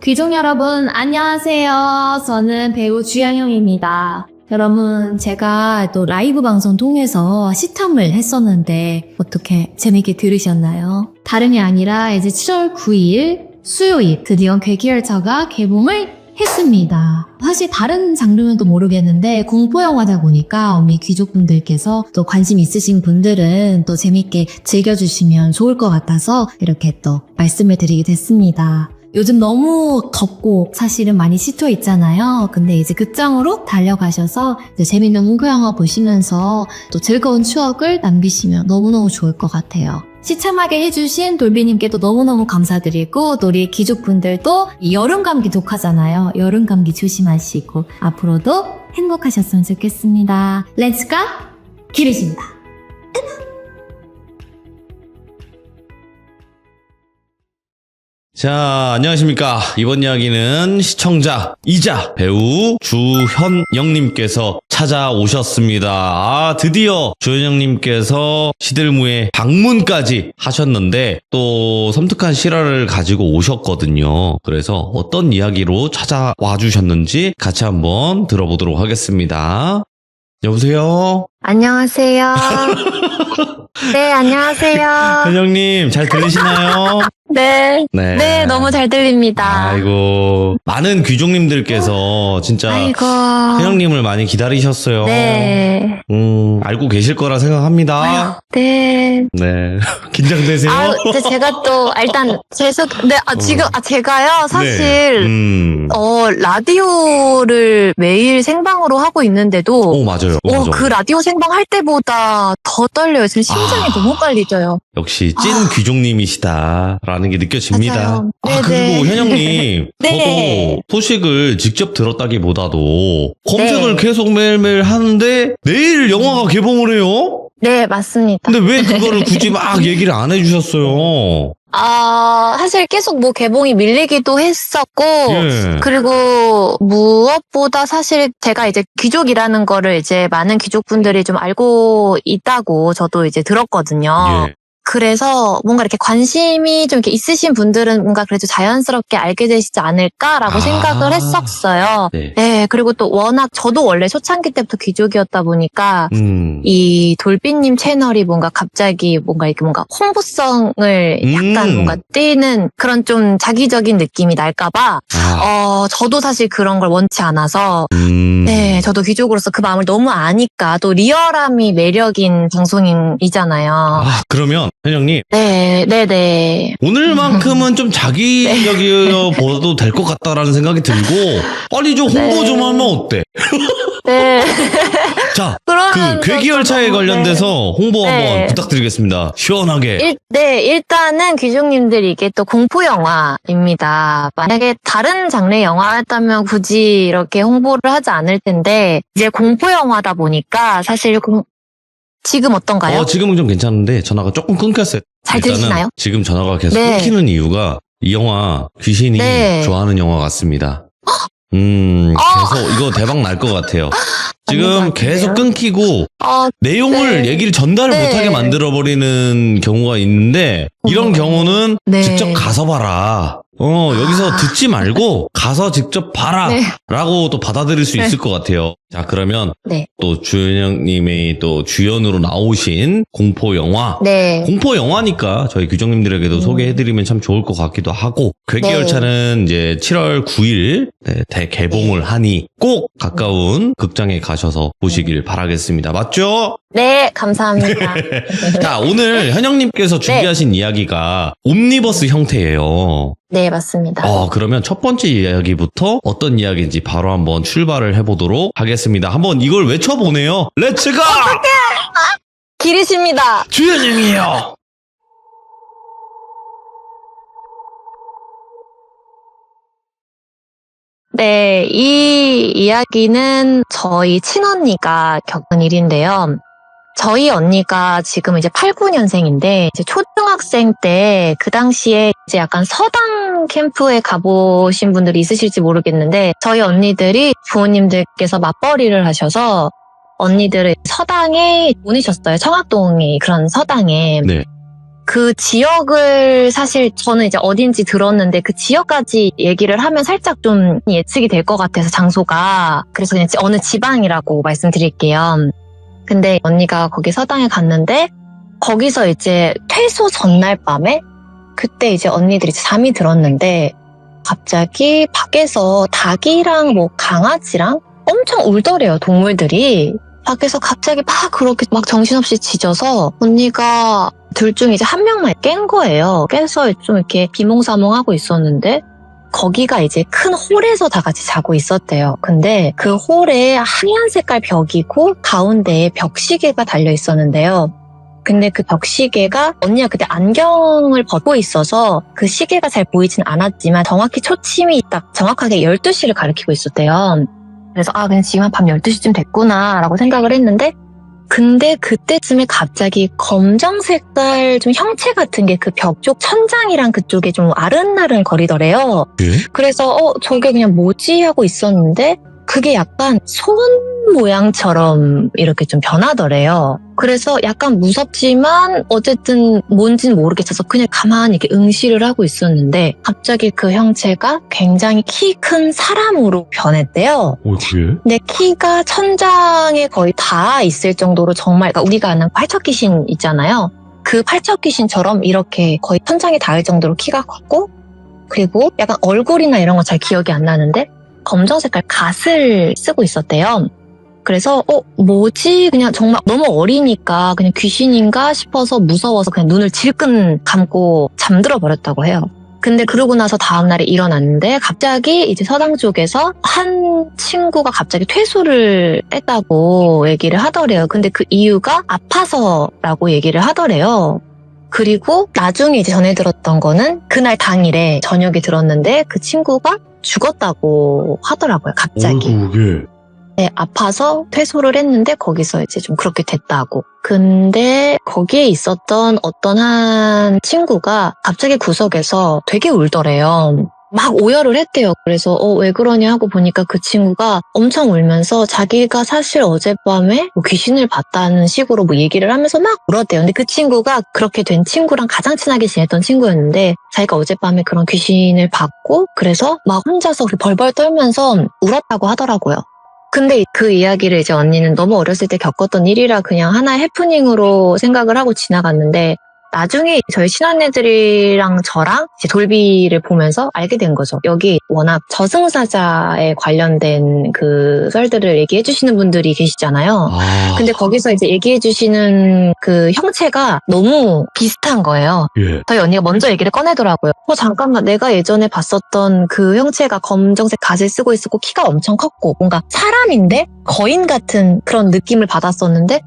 귀족 여러분, 안녕하세요. 저는 배우 주영영입니다. 여러분, 제가 또 라이브 방송 통해서 시탐을 했었는데 어떻게 재밌게 들으셨나요? 다름이 아니라 이제 7월 9일 수요일 드디어 괴기열차가 개봉을 했습니다. 사실 다른 장르는 또 모르겠는데 공포영화다 보니까 우리 귀족분들께서 또 관심 있으신 분들은 또 재밌게 즐겨주시면 좋을 것 같아서 이렇게 또 말씀을 드리게 됐습니다. 요즘 너무 덥고 사실은 많이 시투어 있잖아요. 근데 이제 극장으로 달려가셔서 이제 재밌는 공포영화 보시면서 또 즐거운 추억을 남기시면 너무너무 좋을 것 같아요. 시참하게 해주신 돌비님께도 너무너무 감사드리고 또 우리 귀족분들도 이 여름 감기 독하잖아요. 여름 감기 조심하시고 앞으로도 행복하셨으면 좋겠습니다. 렛츠가 기르십니다. 자, 안녕하십니까. 이번 이야기는 시청자이자 배우 주현영님께서 찾아오셨습니다. 드디어 주현영님께서 시들무에 방문까지 하셨는데 또 섬뜩한 실화를 가지고 오셨거든요. 그래서 어떤 이야기로 찾아와 주셨는지 같이 한번 들어보도록 하겠습니다. 여보세요? 안녕하세요. 네, 안녕하세요. 현영님, 잘 들리시나요? 네. 네, 너무 잘 들립니다. 아이고, 많은 귀족님들께서 진짜 아이고. 현영님을 많이 기다리셨어요. 네. 알고 계실 거라 생각합니다. 아유, 네. 네. 긴장되세요? 근데 제가 또, 일단, 제가요, 사실, 네. 라디오를 매일 생방으로 하고 있는데도, 맞아요. 그 라디오 생방 할 때보다 더 떨려요. 지금 심장이 너무 빨리 뛰어요. 역시 찐 귀족님이시다라는 게 느껴집니다. 맞아요. 그리고 현영님, 네. 저도 소식을 직접 들었다기보다도 검색을 계속 매일매일 하는데 내일 영화가 개봉을 해요? 네, 맞습니다. 근데 왜 그거를 굳이 막 얘기를 안 해주셨어요? 사실 계속 개봉이 밀리기도 했었고, 예. 그리고 무엇보다 사실 제가 이제 귀족이라는 거를 이제 많은 귀족분들이 좀 알고 있다고 저도 이제 들었거든요. 예. 그래서 뭔가 이렇게 관심이 좀 이렇게 있으신 분들은 뭔가 그래도 자연스럽게 알게 되시지 않을까라고 생각을 했었어요. 네. 네, 그리고 또 워낙 저도 원래 초창기 때부터 귀족이었다 보니까 이 돌비님 채널이 뭔가 갑자기 뭔가 이렇게 뭔가 홍보성을 약간 뭔가 띠는 그런 좀 자기적인 느낌이 날까봐 저도 사실 그런 걸 원치 않아서 네, 저도 귀족으로서 그 마음을 너무 아니까 또 리얼함이 매력인 방송이잖아요. 그러면 현영님. 네. 오늘만큼은 좀 자기적이어 보여도 될 것 같다라는 생각이 들고 빨리 좀 홍보 좀 하면 어때? 네. 자, 그 괴기열차에 관련돼서 홍보 한번 부탁드리겠습니다. 시원하게. 일단은 귀족님들 이게 또 공포영화입니다. 만약에 다른 장르의 영화였다면 굳이 이렇게 홍보를 하지 않을 텐데 이제 공포영화다 보니까 사실 지금 어떤가요? 지금은 좀 괜찮은데 전화가 조금 끊겼어요. 잘 들리시나요? 지금 전화가 계속 끊기는 이유가 이 영화 귀신이 좋아하는 영화 같습니다. 계속 이거 대박 날 것 같아요. 지금 계속 끊기고 내용을 얘기를 전달을 못하게 만들어버리는 경우가 있는데 이런 경우는 직접 가서 봐라. 여기서 듣지 말고 가서 직접 봐라 라고 또 받아들일 수 있을 것 같아요. 자, 그러면 또 주현영님의 또 주연으로 나오신 공포영화. 공포영화니까 저희 귀족님들에게도 소개해드리면 참 좋을 것 같기도 하고 괴기열차는 이제 7월 9일 대개봉을 하니 꼭 가까운 극장에 가셔서 보시길 바라겠습니다. 맞죠? 네, 감사합니다. 자, 오늘 현영님께서 준비하신 이야기가 옴니버스 형태예요. 네, 맞습니다. 그러면 첫 번째 이야기부터 어떤 이야기인지 바로 한번 출발을 해보도록 하겠습니다. 한번 이걸 외쳐보네요. 렛츠가! 기르십니다. 주현영이에요. 네, 이 이야기는 저희 친언니가 겪은 일인데요. 저희 언니가 지금 이제 89년생인데 이제 초등학생 때 그 당시에 이제 약간 서당 캠프에 가보신 분들이 있으실지 모르겠는데 저희 언니들이 부모님들께서 맞벌이를 하셔서 언니들을 서당에 보내셨어요. 청학동의 그런 서당에. 네. 그 지역을 사실 저는 이제 어딘지 들었는데 그 지역까지 얘기를 하면 살짝 좀 예측이 될 것 같아서 장소가. 그래서 그냥 어느 지방이라고 말씀드릴게요. 근데 언니가 거기 서당에 갔는데 거기서 이제 퇴소 전날 밤에 그때 이제 언니들이 잠이 들었는데 갑자기 밖에서 닭이랑 뭐 강아지랑 엄청 울더래요, 동물들이. 밖에서 갑자기 막 그렇게 막 정신없이 짖어서 언니가 둘 중 이제 한 명만 깬 거예요. 깨서 좀 이렇게 비몽사몽하고 있었는데 거기가 이제 큰 홀에서 다 같이 자고 있었대요. 근데 그 홀에 하얀 색깔 벽이고 가운데에 벽시계가 달려 있었는데요. 근데 그 벽시계가 언니가 그때 안경을 벗고 있어서 그 시계가 잘 보이진 않았지만 정확히 초침이 딱 정확하게 12시를 가리키고 있었대요. 그래서 그냥 지금 한 밤 12시쯤 됐구나 라고 생각을 했는데 근데 그때쯤에 갑자기 검정 색깔 좀 형체 같은 게 그 벽 쪽 천장이랑 그쪽에 좀 아른아른 거리더래요. 그래서 저게 그냥 뭐지 하고 있었는데 그게 약간 손 모양처럼 이렇게 좀 변하더래요. 그래서 약간 무섭지만 어쨌든 뭔지는 모르겠어서 그냥 가만히 이렇게 응시를 하고 있었는데 갑자기 그 형체가 굉장히 키 큰 사람으로 변했대요. 그래? 근데 키가 천장에 거의 닿아 있을 정도로 정말 그러니까 우리가 아는 팔척귀신 있잖아요. 그 팔척귀신처럼 이렇게 거의 천장에 닿을 정도로 키가 컸고 그리고 약간 얼굴이나 이런 건 잘 기억이 안 나는데 검정 색깔 갓을 쓰고 있었대요. 그래서 뭐지? 그냥 정말 너무 어리니까 그냥 귀신인가 싶어서 무서워서 그냥 눈을 질끈 감고 잠들어 버렸다고 해요. 근데 그러고 나서 다음날에 일어났는데 갑자기 이제 서당 쪽에서 한 친구가 갑자기 퇴소를 했다고 얘기를 하더래요. 근데 그 이유가 아파서라고 얘기를 하더래요. 그리고 나중에 이제 전해 들었던 거는 그날 당일에 저녁에 들었는데 그 친구가 죽었다고 하더라고요. 갑자기. 네, 아파서 퇴소를 했는데 거기서 이제 좀 그렇게 됐다고. 근데 거기에 있었던 어떤 한 친구가 갑자기 구석에서 되게 울더래요. 막 오열을 했대요. 그래서 왜 그러냐 하고 보니까 그 친구가 엄청 울면서 자기가 사실 어젯밤에 뭐 귀신을 봤다는 식으로 뭐 얘기를 하면서 막 울었대요. 근데 그 친구가 그렇게 된 친구랑 가장 친하게 지냈던 친구였는데 자기가 어젯밤에 그런 귀신을 봤고 그래서 막 혼자서 벌벌 떨면서 울었다고 하더라고요. 근데 그 이야기를 이제 언니는 너무 어렸을 때 겪었던 일이라 그냥 하나의 해프닝으로 생각을 하고 지나갔는데 나중에 저희 친언니들이랑 저랑 이제 돌비를 보면서 알게 된 거죠. 여기 워낙 저승사자에 관련된 그 썰들을 얘기해 주시는 분들이 계시잖아요. 근데 거기서 이제 얘기해 주시는 그 형체가 너무 비슷한 거예요. 저희 언니가 먼저 얘기를 꺼내더라고요. 잠깐만 내가 예전에 봤었던 그 형체가 검정색 갓을 쓰고 있었고 키가 엄청 컸고 뭔가 사람인데 거인 같은 그런 느낌을 받았었는데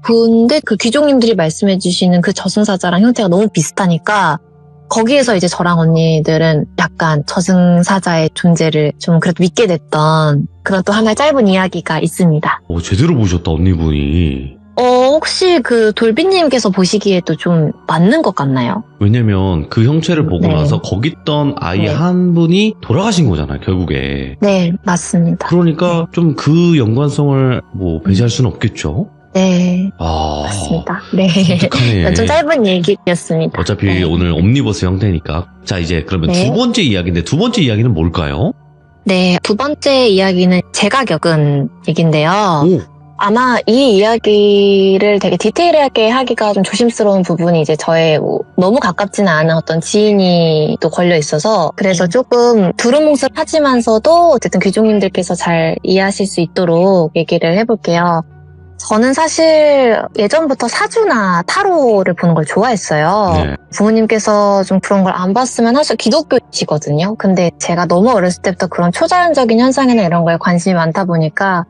근데 그 귀족님들이 말씀해 주시는 그 저승사자랑 형태가 너무 비슷하니까 거기에서 이제 저랑 언니들은 약간 저승사자의 존재를 좀 그래도 믿게 됐던 그런 또 하나의 짧은 이야기가 있습니다. 제대로 보셨다 언니분이. 혹시 그 돌비님께서 보시기에도 좀 맞는 것 같나요? 왜냐면 그 형체를 보고 나서 거기 있던 아이 한 분이 돌아가신 거잖아요, 결국에. 네, 맞습니다. 그러니까 좀 그 연관성을 뭐 배제할 수는 없겠죠? 네. 맞습니다. 네. 독특하네. 좀 짧은 얘기였습니다. 어차피 오늘 옴니버스 형태니까. 자, 이제 그러면 두 번째 이야기인데 두 번째 이야기는 뭘까요? 네, 두 번째 이야기는 제가 겪은 얘기인데요. 아마 이 이야기를 되게 디테일하게 하기가 좀 조심스러운 부분이 이제 저의 너무 가깝지는 않은 어떤 지인이 또 걸려 있어서 그래서 조금 두루뭉술하지만서도 어쨌든 귀족님들께서 잘 이해하실 수 있도록 얘기를 해볼게요. 저는 사실 예전부터 사주나 타로를 보는 걸 좋아했어요. 네. 부모님께서 좀 그런 걸 안 봤으면 하셔 기독교시거든요. 근데 제가 너무 어렸을 때부터 그런 초자연적인 현상이나 이런 거에 관심이 많다 보니까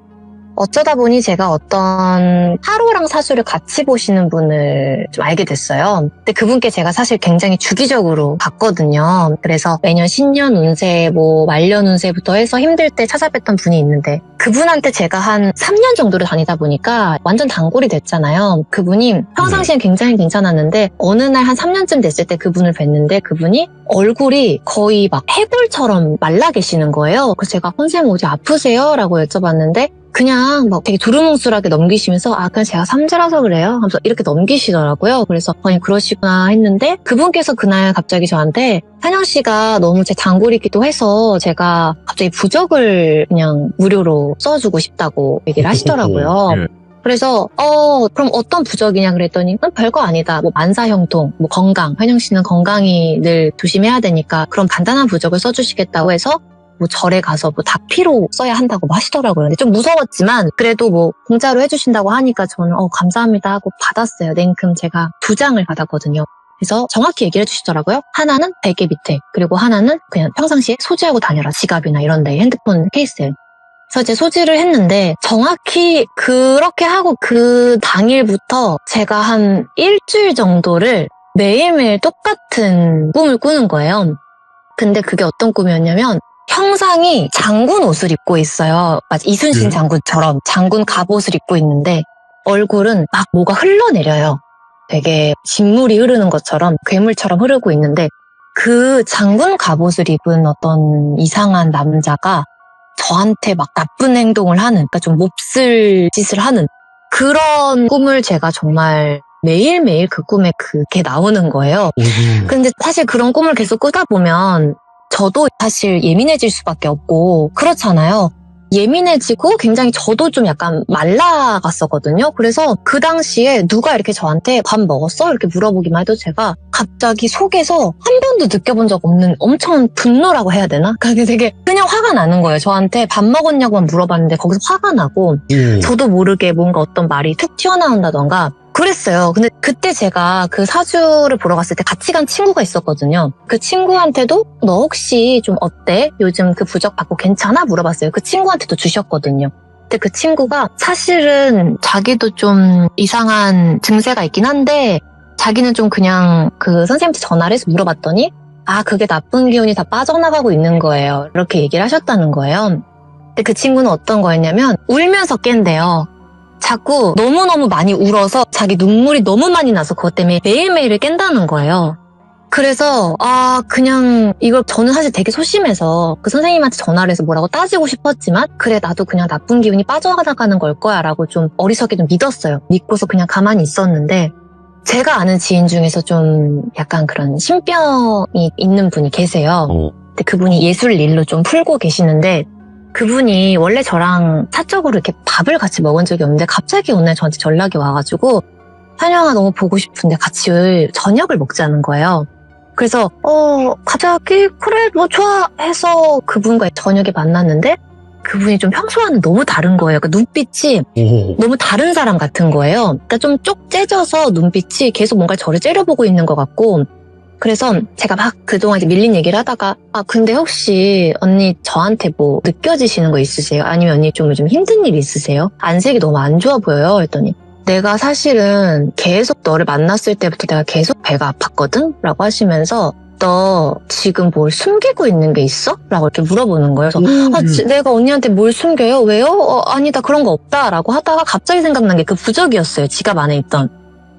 어쩌다 보니 제가 어떤 타로랑 사주를 같이 보시는 분을 좀 알게 됐어요. 근데 그분께 제가 사실 굉장히 주기적으로 봤거든요. 그래서 매년 신년 운세, 뭐 말년 운세부터 해서 힘들 때 찾아뵀던 분이 있는데 그분한테 제가 한 3년 정도를 다니다 보니까 완전 단골이 됐잖아요. 그분이 평상시엔 굉장히 괜찮았는데 어느 날 한 3년쯤 됐을 때 그분을 뵀는데 그분이 얼굴이 거의 막 해골처럼 말라 계시는 거예요. 그래서 제가 선생님 어디 아프세요? 라고 여쭤봤는데 그냥 막 되게 두루뭉술하게 넘기시면서 그냥 제가 삼재라서 그래요 하면서 이렇게 넘기시더라고요. 그래서 그러시구나 했는데 그분께서 그날 갑자기 저한테 찬영 씨가 너무 제 단골이기도 해서 제가 갑자기 부적을 그냥 무료로 써주고 싶다고 얘기를 하시더라고요. 예. 그래서 그럼 어떤 부적이냐 그랬더니 별거 아니다. 뭐 만사형통, 뭐 건강. 현영 씨는 건강이 늘 조심해야 되니까 그런 간단한 부적을 써주시겠다고 해서 뭐 절에 가서 뭐 닭피로 써야 한다고 하시더라고요. 근데 좀 무서웠지만 그래도 뭐 공짜로 해주신다고 하니까 저는 감사합니다 하고 받았어요. 냉큼 제가 2장을 받았거든요. 그래서 정확히 얘기를 해주시더라고요. 하나는 베개 밑에, 그리고 하나는 그냥 평상시에 소지하고 다녀라. 지갑이나 이런 데 핸드폰 케이스에. 그래서 이제 소지를 했는데 정확히 그렇게 하고 그 당일부터 제가 한 일주일 정도를 매일매일 똑같은 꿈을 꾸는 거예요. 근데 그게 어떤 꿈이었냐면 형상이 장군 옷을 입고 있어요. 맞아, 이순신 장군처럼 장군 갑옷을 입고 있는데 얼굴은 막 뭐가 흘러내려요. 되게 진물이 흐르는 것처럼 괴물처럼 흐르고 있는데 그 장군 갑옷을 입은 어떤 이상한 남자가 저한테 막 나쁜 행동을 하는, 그러니까 좀 몹쓸 짓을 하는 그런 꿈을 제가 정말 매일매일 그 꿈에 그게 나오는 거예요. 근데 사실 그런 꿈을 계속 꾸다 보면 저도 사실 예민해질 수밖에 없고 그렇잖아요. 예민해지고 굉장히 저도 좀 약간 말라갔었거든요. 그래서 그 당시에 누가 이렇게 저한테 밥 먹었어? 이렇게 물어보기만 해도 제가 갑자기 속에서 한 번도 느껴본 적 없는 엄청 분노라고 해야 되나? 그게 되게 그냥 화가 나는 거예요. 저한테 밥 먹었냐고만 물어봤는데 거기서 화가 나고 저도 모르게 뭔가 어떤 말이 툭 튀어나온다던가 그랬어요. 근데 그때 제가 그 사주를 보러 갔을 때 같이 간 친구가 있었거든요. 그 친구한테도 너 혹시 좀 어때? 요즘 그 부적 받고 괜찮아? 물어봤어요. 그 친구한테도 주셨거든요. 근데 그 친구가 사실은 자기도 좀 이상한 증세가 있긴 한데 자기는 좀 그냥 그 선생님한테 전화를 해서 물어봤더니 그게 나쁜 기운이 다 빠져나가고 있는 거예요. 이렇게 얘기를 하셨다는 거예요. 근데 그 친구는 어떤 거였냐면 울면서 깬대요. 자꾸 너무너무 많이 울어서 자기 눈물이 너무 많이 나서 그것 때문에 매일매일을 깬다는 거예요. 그래서 그냥 이걸 저는 사실 되게 소심해서 그 선생님한테 전화를 해서 뭐라고 따지고 싶었지만 그래 나도 그냥 나쁜 기운이 빠져나가는 걸 거야 라고 좀 어리석게 좀 믿었어요. 믿고서 그냥 가만히 있었는데 제가 아는 지인 중에서 좀 약간 그런 신병이 있는 분이 계세요. 근데 그분이 예술 일로 좀 풀고 계시는데 그분이 원래 저랑 사적으로 이렇게 밥을 같이 먹은 적이 없는데 갑자기 오늘 저한테 연락이 와가지고 찬영아 너무 보고 싶은데 같이 저녁을 먹자는 거예요. 그래서 갑자기 그래 뭐 좋아 해서 그분과 저녁에 만났는데 그분이 좀 평소와는 너무 다른 거예요. 그러니까 눈빛이 너무 다른 사람 같은 거예요. 그러니까 좀 쪽 째져서 눈빛이 계속 뭔가 저를 째려보고 있는 것 같고 그래서 제가 막 그동안 이제 밀린 얘기를 하다가 근데 혹시 언니 저한테 뭐 느껴지시는 거 있으세요? 아니면 언니 좀 요즘 힘든 일 있으세요? 안색이 너무 안 좋아 보여요. 했더니 내가 사실은 계속 너를 만났을 때부터 내가 계속 배가 아팠거든? 라고 하시면서 너 지금 뭘 숨기고 있는 게 있어? 라고 이렇게 물어보는 거예요. 그래서 내가 언니한테 뭘 숨겨요? 왜요? 아니다 그런 거 없다 라고 하다가 갑자기 생각난 게 그 부적이었어요. 지갑 안에 있던.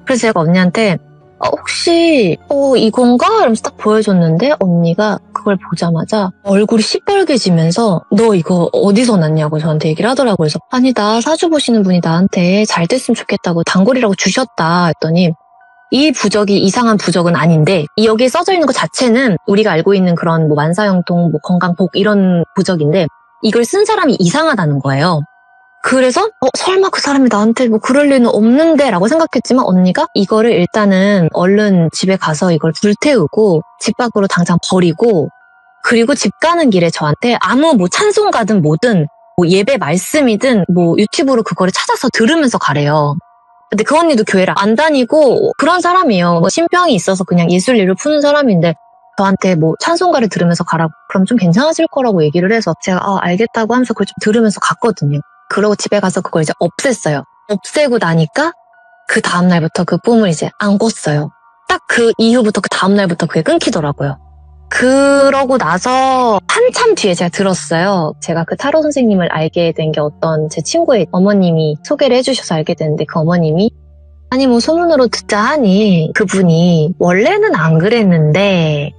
그래서 제가 언니한테 혹시 이건가? 이러면서 딱 보여줬는데 언니가 그걸 보자마자 얼굴이 시뻘개지면서 너 이거 어디서 났냐고 저한테 얘기를 하더라고요. 그래서 아니다 사주 보시는 분이 나한테 잘 됐으면 좋겠다고 단골이라고 주셨다 했더니 이 부적이 이상한 부적은 아닌데 여기에 써져 있는 것 자체는 우리가 알고 있는 그런 뭐 만사형통, 뭐 건강복 이런 부적인데 이걸 쓴 사람이 이상하다는 거예요. 그래서 설마 그 사람이 나한테 뭐 그럴 리는 없는데 라고 생각했지만 언니가 이거를 일단은 얼른 집에 가서 이걸 불태우고 집 밖으로 당장 버리고 그리고 집 가는 길에 저한테 아무 뭐 찬송가든 뭐든 뭐 예배 말씀이든 뭐 유튜브로 그거를 찾아서 들으면서 가래요. 근데 그 언니도 교회를 안 다니고 그런 사람이에요. 뭐 신병이 있어서 그냥 예술 일을 푸는 사람인데 저한테 뭐 찬송가를 들으면서 가라고 그럼 좀 괜찮아질 거라고 얘기를 해서 제가 알겠다고 하면서 그걸 좀 들으면서 갔거든요. 그러고 집에 가서 그걸 이제 없앴어요. 없애고 나니까 그 다음날부터 그 꿈을 이제 안 꿨어요. 딱 그 이후부터 그 다음날부터 그게 끊기더라고요. 그러고 나서 한참 뒤에 제가 들었어요. 제가 그 타로 선생님을 알게 된 게 어떤 제 친구의 어머님이 소개를 해주셔서 알게 됐는데 그 어머님이 아니 뭐 소문으로 듣자 하니 그분이 원래는 안 그랬는데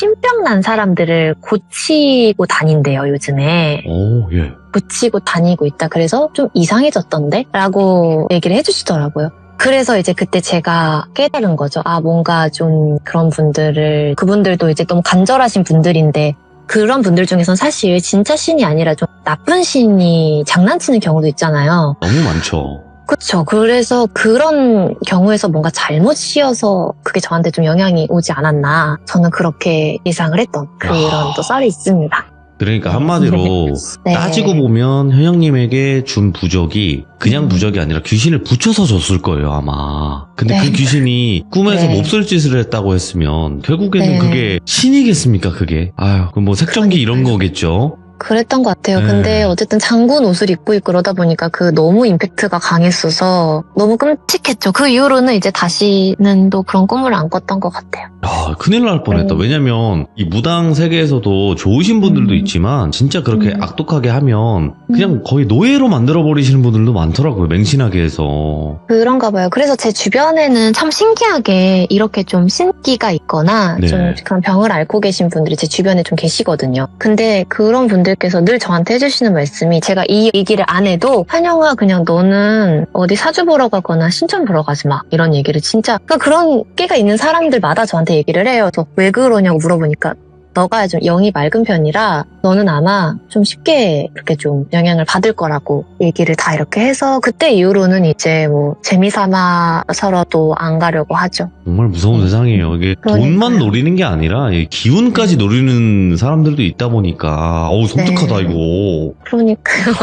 신병 난 사람들을 고치고 다닌대요, 요즘에. 오, 예. 고치고 다니고 있다. 그래서 좀 이상해졌던데? 라고 얘기를 해주시더라고요. 그래서 이제 그때 제가 깨달은 거죠. 아, 뭔가 좀 그런 분들을, 그분들도 이제 너무 간절하신 분들인데, 그런 분들 중에선 사실 진짜 신이 아니라 좀 나쁜 신이 장난치는 경우도 있잖아요. 너무 많죠. 그렇죠. 그래서 그런 경우에서 뭔가 잘못 씌어서 그게 저한테 좀 영향이 오지 않았나. 저는 그렇게 예상을 했던 그런 또 썰이 있습니다. 그러니까 한마디로 네. 따지고 보면 현영님에게 준 부적이 그냥 부적이 아니라 귀신을 붙여서 줬을 거예요, 아마. 근데 네. 그 귀신이 꿈에서 네. 몹쓸 짓을 했다고 했으면 결국에는 네. 그게 신이겠습니까, 그게? 아유, 그럼 뭐 색전기 이런 거겠죠? 그랬던 것 같아요. 네. 근데 어쨌든 장군 옷을 입고 있고 그러다 보니까 그 너무 임팩트가 강했어서 너무 끔찍했죠. 그 이후로는 이제 다시는 또 그런 꿈을 안 꿨던 것 같아요. 아, 큰일 날 뻔했다. 네. 왜냐면 이 무당 세계에서도 좋으신 분들도 있지만 진짜 그렇게 악독하게 하면 그냥 거의 노예로 만들어버리시는 분들도 많더라고요. 맹신하게 해서. 그런가 봐요. 그래서 제 주변에는 참 신기하게 이렇게 좀 신기가 있거나 네. 좀 그런 병을 앓고 계신 분들이 제 주변에 좀 계시거든요. 근데 그런 분들께서 늘 저한테 해주시는 말씀이 제가 이 얘기를 안 해도 한영아 그냥 너는 어디 사주 보러 가거나 신점 보러 가지 마. 이런 얘기를 진짜 그러니까 그런 깨가 있는 사람들마다 저한테 얘기를 해요. 그래서 왜 그러냐고 물어보니까 너가 좀 영이 맑은 편이라 너는 아마 좀 쉽게 그렇게 좀 영향을 받을 거라고 얘기를 다 이렇게 해서 그때 이후로는 이제 뭐 재미삼아서라도 안 가려고 하죠. 정말 무서운 세상이에요. 이게 그러니까요. 돈만 노리는 게 아니라 이 기운까지 노리는 사람들도 있다 보니까 어우 섬뜩하다 네. 이거. 그러니까요.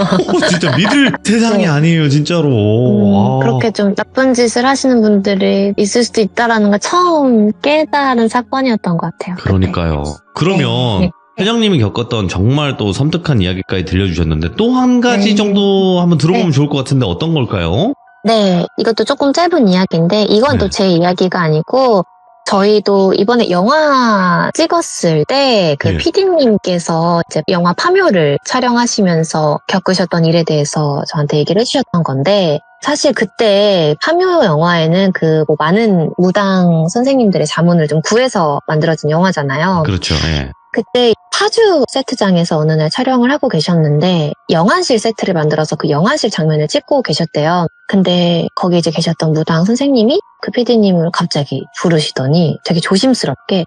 진짜 믿을 세상이 네. 아니에요 진짜로. 아. 그렇게 좀 나쁜 짓을 하시는 분들이 있을 수도 있다라는 걸 처음 깨달은 사건이었던 것 같아요. 그러니까요. 그러면 네. 회장님이 겪었던 정말 또 섬뜩한 이야기까지 들려주셨는데 또 한 가지 네. 정도 한번 들어보면 네. 좋을 것 같은데 어떤 걸까요? 네, 이것도 조금 짧은 이야기인데 이건 네. 또 제 이야기가 아니고 저희도 이번에 영화 찍었을 때 그 네. PD님께서 이제 영화 파묘를 촬영하시면서 겪으셨던 일에 대해서 저한테 얘기를 해주셨던 건데 사실 그때 파묘 영화에는 그 뭐 많은 무당 선생님들의 자문을 좀 구해서 만들어진 영화잖아요. 그렇죠. 예. 그때 파주 세트장에서 어느 날 촬영을 하고 계셨는데 영안실 세트를 만들어서 그 영안실 장면을 찍고 계셨대요. 근데 거기 이제 계셨던 무당 선생님이 그 PD님을 갑자기 부르시더니 되게 조심스럽게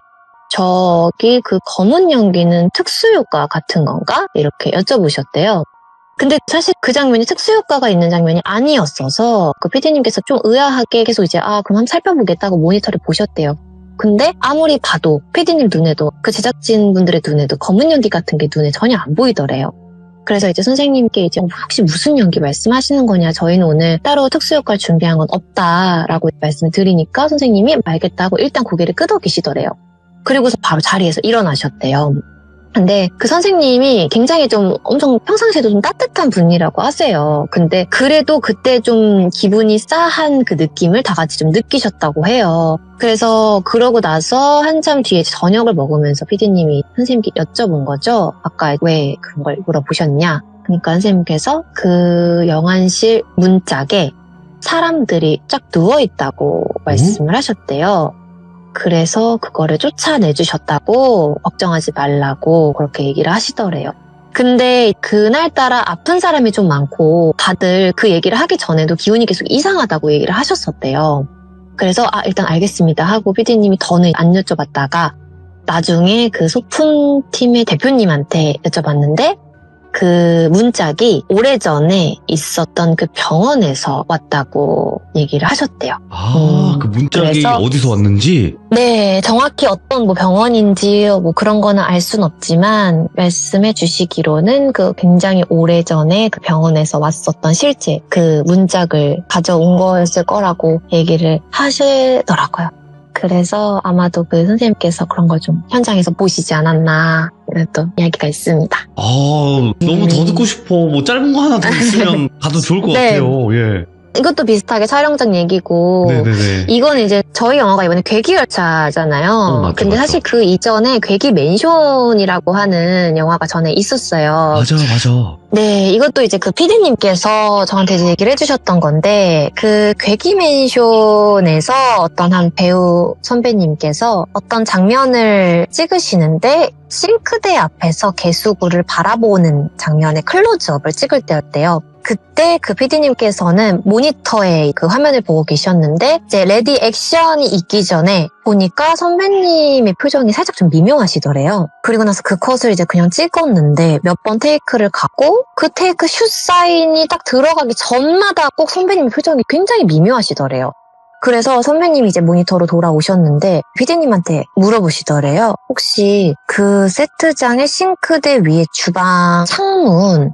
저기 그 검은 연기는 특수효과 같은 건가? 이렇게 여쭤보셨대요. 근데 사실 그 장면이 특수효과가 있는 장면이 아니었어서 그 PD님께서 좀 의아하게 계속 이제 그럼 한번 살펴보겠다고 모니터를 보셨대요. 근데 아무리 봐도 PD님 눈에도 그 제작진분들의 눈에도 검은 연기 같은 게 눈에 전혀 안 보이더래요. 그래서 이제 선생님께 이제 혹시 무슨 연기 말씀하시는 거냐 저희는 오늘 따로 특수효과를 준비한 건 없다라고 말씀을 드리니까 선생님이 알겠다고 일단 고개를 끄덕이시더래요. 그리고서 바로 자리에서 일어나셨대요. 근데 그 선생님이 굉장히 좀 엄청 평상시에도 좀 따뜻한 분이라고 하세요. 근데 그래도 그때 좀 기분이 싸한 그 느낌을 다 같이 좀 느끼셨다고 해요. 그래서 그러고 나서 한참 뒤에 저녁을 먹으면서 PD님이 선생님께 여쭤본 거죠. 아까 왜 그런 걸 물어보셨냐. 그러니까 선생님께서 그 영안실 문짝에 사람들이 쫙 누워있다고 말씀을 하셨대요. 그래서 그거를 쫓아내주셨다고 걱정하지 말라고 그렇게 얘기를 하시더래요. 근데 그날따라 아픈 사람이 좀 많고 다들 그 얘기를 하기 전에도 기운이 계속 이상하다고 얘기를 하셨었대요. 그래서 일단 알겠습니다 하고 PD님이 더는 안 여쭤봤다가 나중에 그 소품팀의 대표님한테 여쭤봤는데 그 문짝이 오래전에 있었던 그 병원에서 왔다고 얘기를 하셨대요. 그 문짝이 그래서 어디서 왔는지? 네, 정확히 어떤 뭐 병원인지 뭐 그런 거는 알 순 없지만 말씀해 주시기로는 그 굉장히 오래전에 그 병원에서 왔었던 실제 그 문짝을 가져온 거였을 거라고 얘기를 하시더라고요. 그래서 아마도 그 선생님께서 그런 걸 좀 현장에서 보시지 않았나 이런 또 이야기가 있습니다. 너무 더 듣고 싶어. 뭐 짧은 거 하나 더 있으면 가도 좋을 것 네. 같아요. 예. 이것도 비슷하게 촬영장 얘기고 네네네. 이건 이제 저희 영화가 이번에 괴기열차잖아요. 맞죠, 근데 맞죠. 사실 그 이전에 괴기맨션이라고 하는 영화가 전에 있었어요. 맞아. 네, 이것도 이제 그 PD님께서 저한테 이제 얘기를 해주셨던 건데, 그 괴기맨션에서 어떤 한 배우 선배님께서 어떤 장면을 찍으시는데, 싱크대 앞에서 개수구를 바라보는 장면의 클로즈업을 찍을 때였대요. 그때 그 PD님께서는 모니터에 그 화면을 보고 계셨는데 이제 레디 액션이 있기 전에 보니까 선배님의 표정이 살짝 좀 미묘하시더래요. 그리고 나서 그 컷을 이제 그냥 찍었는데 몇 번 테이크를 가고 그 테이크 슛 사인이 딱 들어가기 전마다 꼭 선배님의 표정이 굉장히 미묘하시더래요. 그래서 선배님이 이제 모니터로 돌아오셨는데 PD님한테 물어보시더래요. 혹시 그 세트장의 싱크대 위에 주방 창문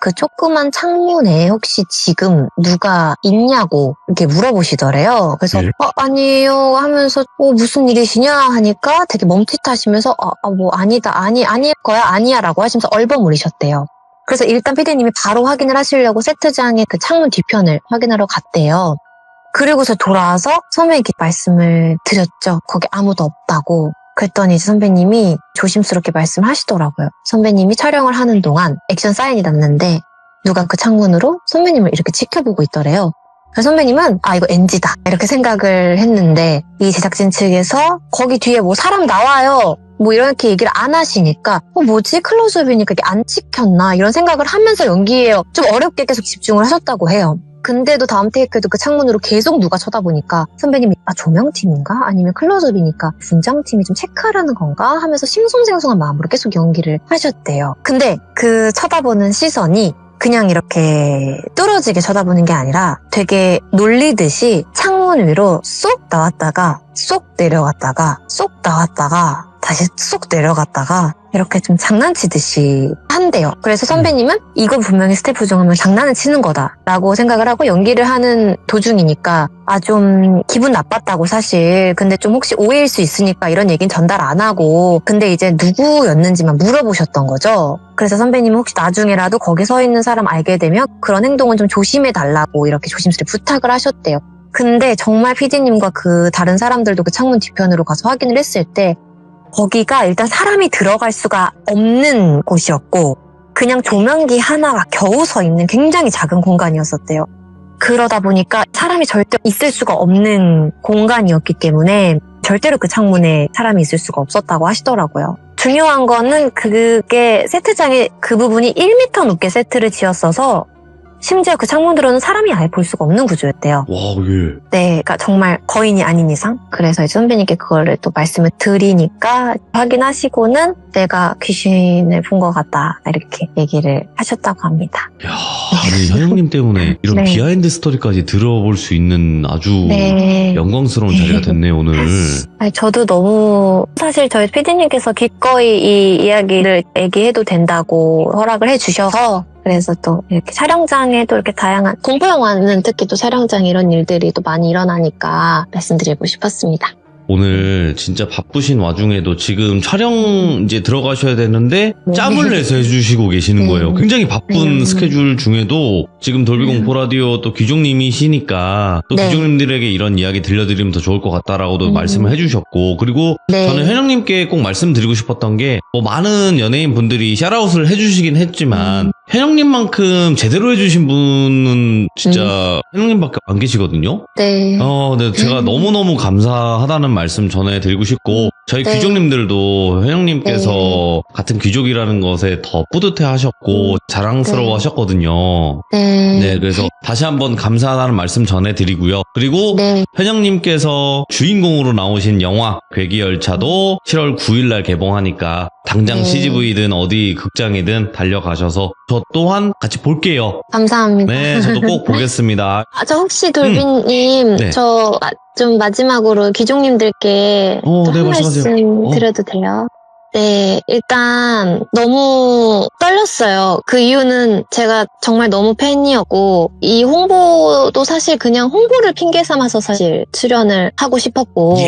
그 조그만 창문에 혹시 지금 누가 있냐고 이렇게 물어보시더래요. 그래서 네. 아니에요 하면서 무슨 일이시냐 하니까 되게 멈칫하시면서 뭐 아니다 아닐 거야 아니야 라고 하시면서 얼버무리셨대요. 그래서 일단 PD님이 바로 확인을 하시려고 세트장의 그 창문 뒤편을 확인하러 갔대요. 그리고서 돌아와서 선배님께 말씀을 드렸죠. 거기 아무도 없다고. 그랬더니 선배님이 조심스럽게 말씀하시더라고요. 선배님이 촬영을 하는 동안 액션 사인이 났는데 누가 그 창문으로 선배님을 이렇게 지켜보고 있더래요. 그래서 선배님은 이거 NG다 이렇게 생각을 했는데 이 제작진 측에서 거기 뒤에 뭐 사람 나와요 뭐 이렇게 얘기를 안 하시니까 뭐지 클로즈업이니까 이게 안 찍혔나 이런 생각을 하면서 연기에 좀 어렵게 계속 집중을 하셨다고 해요. 근데도 다음 테이크에도 그 창문으로 계속 누가 쳐다보니까 선배님이 조명팀인가? 아니면 클로즈업이니까 분장팀이 좀 체크하라는 건가? 하면서 싱숭생숭한 마음으로 계속 연기를 하셨대요. 근데 그 쳐다보는 시선이 그냥 이렇게 뚫어지게 쳐다보는 게 아니라 되게 놀리듯이 창문 위로 쏙 나왔다가 쏙 내려갔다가 쏙 나왔다가 다시 쏙 내려갔다가 이렇게 좀 장난치듯이 한대요. 그래서 선배님은 이거 분명히 스태프 중 하면 장난을 치는 거다라고 생각을 하고 연기를 하는 도중이니까 좀 기분 나빴다고 사실. 근데 좀 혹시 오해일 수 있으니까 이런 얘기는 전달 안 하고 근데 이제 누구였는지만 물어보셨던 거죠. 그래서 선배님은 혹시 나중에라도 거기 서 있는 사람 알게 되면 그런 행동은 좀 조심해달라고 이렇게 조심스레 부탁을 하셨대요. 근데 정말 PD님과 그 다른 사람들도 그 창문 뒤편으로 가서 확인을 했을 때 거기가 일단 사람이 들어갈 수가 없는 곳이었고 그냥 조명기 하나가 겨우 서 있는 굉장히 작은 공간이었었대요. 그러다 보니까 사람이 절대 있을 수가 없는 공간이었기 때문에 절대로 그 창문에 사람이 있을 수가 없었다고 하시더라고요. 중요한 거는 그게 세트장에 그 부분이 1m 높게 세트를 지었어서 심지어 그 창문으로는 사람이 아예 볼 수가 없는 구조였대요. 와, 예. 네, 그러니까 정말 거인이 아닌 이상. 그래서 이제 선배님께 그거를 또 말씀을 드리니까 확인하시고는 내가 귀신을 본 것 같다 이렇게 얘기를 하셨다고 합니다. 야, 아니 현영님 때문에 이런 네. 비하인드 스토리까지 들어볼 수 있는 아주 네. 영광스러운 자리가 됐네요 오늘. 저도 너무 사실 저희 PD님께서 기꺼이 이 이야기를 얘기해도 된다고 허락을 해주셔서 그래서 또 이렇게 촬영장에 또 이렇게 다양한 공포 영화는 특히 또 촬영장에 이런 일들이 또 많이 일어나니까 말씀드리고 싶었습니다. 오늘 진짜 바쁘신 와중에도 지금 촬영 이제 들어가셔야 되는데 짬을 내서 해주시고 계시는 거예요. 굉장히 바쁜 스케줄 중에도 지금 돌비공포 라디오 또 귀종님이시니까 또 귀종님들에게 이런 이야기 들려드리면 더 좋을 것 같다라고도 말씀을 해주셨고 그리고 저는 현영님께 꼭 말씀드리고 싶었던 게 뭐 많은 연예인 분들이 샤라웃을 해주시긴 했지만 현영님만큼 제대로 해주신 분은 진짜 현영님밖에 안 계시거든요. 네. 네, 제가 너무너무 감사하다는 말씀 전해드리고 싶고 저희 귀족님들도 현영님께서 같은 귀족이라는 것에 더 뿌듯해 하셨고 자랑스러워 하셨거든요. 네, 그래서 다시 한번 감사하다는 말씀 전해드리고요. 그리고 현영님께서 주인공으로 나오신 영화 괴기열차도 7월 9일날 개봉하니까 당장 CGV든 어디 극장이든 달려가셔서 저 또한 같이 볼게요. 감사합니다. 네, 저도 꼭 보겠습니다. 저 혹시 돌비님 저 좀 마지막으로 귀종님들께 한 말씀 드려도 돼요? 네, 일단 너무 떨렸어요. 그 이유는 제가 정말 너무 팬이었고 이 홍보도 사실 그냥 홍보를 핑계 삼아서 사실 출연을 하고 싶었고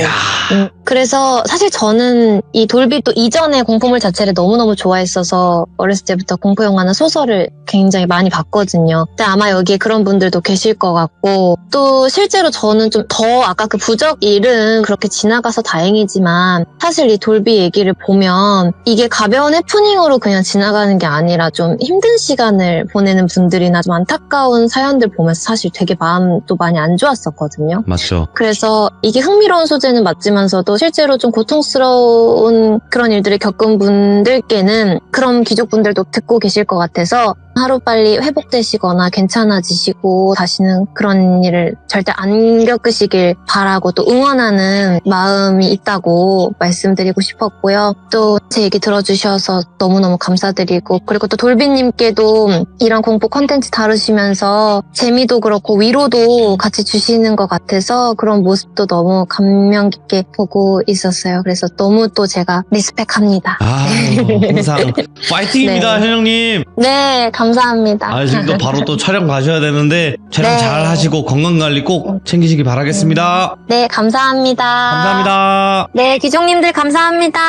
그래서 사실 저는 이 돌비 또 이전의 공포물 자체를 너무너무 좋아했어서 어렸을 때부터 공포영화나 소설을 굉장히 많이 봤거든요. 근데 아마 여기에 그런 분들도 계실 것 같고 또 실제로 저는 좀 더 아까 그 부적 일은 그렇게 지나가서 다행이지만 사실 이 돌비 얘기를 보면 이게 가벼운 해프닝으로 그냥 지나가는 게 아니라 좀 힘든 시간을 보내는 분들이나 좀 안타까운 사연들 보면서 사실 되게 마음도 많이 안 좋았었거든요. 맞죠. 그래서 이게 흥미로운 소재는 맞지만서도 실제로 좀 고통스러운 그런 일들을 겪은 분들께는 그런 귀족분들도 듣고 계실 것 같아서 하루빨리 회복되시거나 괜찮아지시고 다시는 그런 일을 절대 안 겪으시길 바라고 또 응원하는 마음이 있다고 말씀드리고 싶었고요. 또 제 얘기 들어주셔서 너무너무 감사드리고 그리고 또 돌비님께도 이런 공포 콘텐츠 다루시면서 재미도 그렇고 위로도 같이 주시는 것 같아서 그런 모습도 너무 감명 깊게 보고 있었어요. 그래서 너무 또 제가 리스펙합니다. 항상 파이팅입니다, 네. 현영님. 네, 감사합니다. 지금 또 바로 또 촬영 가셔야 되는데 촬영 네. 잘 하시고 건강관리 꼭 챙기시기 바라겠습니다. 네, 감사합니다. 감사합니다. 네, 귀족님들 감사합니다.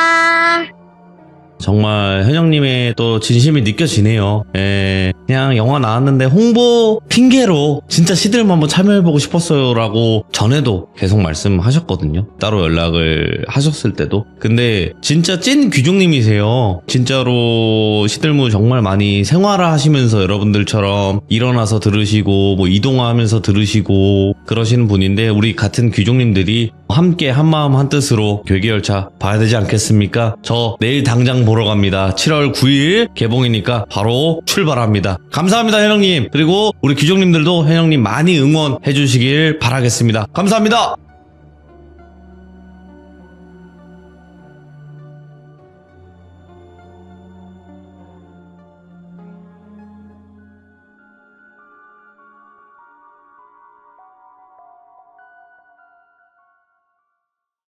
정말 현영님의 또 진심이 느껴지네요. 그냥 영화 나왔는데 홍보 핑계로 진짜 시들만 한번 참여해보고 싶었어요 라고 전에도 계속 말씀하셨거든요. 따로 연락을 하셨을 때도. 근데 진짜 찐 귀족님이세요. 진짜로 시들무 정말 많이 생활하시면서 여러분들처럼 일어나서 들으시고 뭐 이동하면서 들으시고 그러시는 분인데 우리 같은 귀족님들이 함께 한마음 한뜻으로 괴기열차 봐야 되지 않겠습니까? 저 내일 당장 보러 갑니다. 7월 9일 개봉이니까 바로 출발합니다. 감사합니다, 현영님. 그리고 우리 귀족님들도 현영님 많이 응원해 주시길 바라겠습니다. 감사합니다.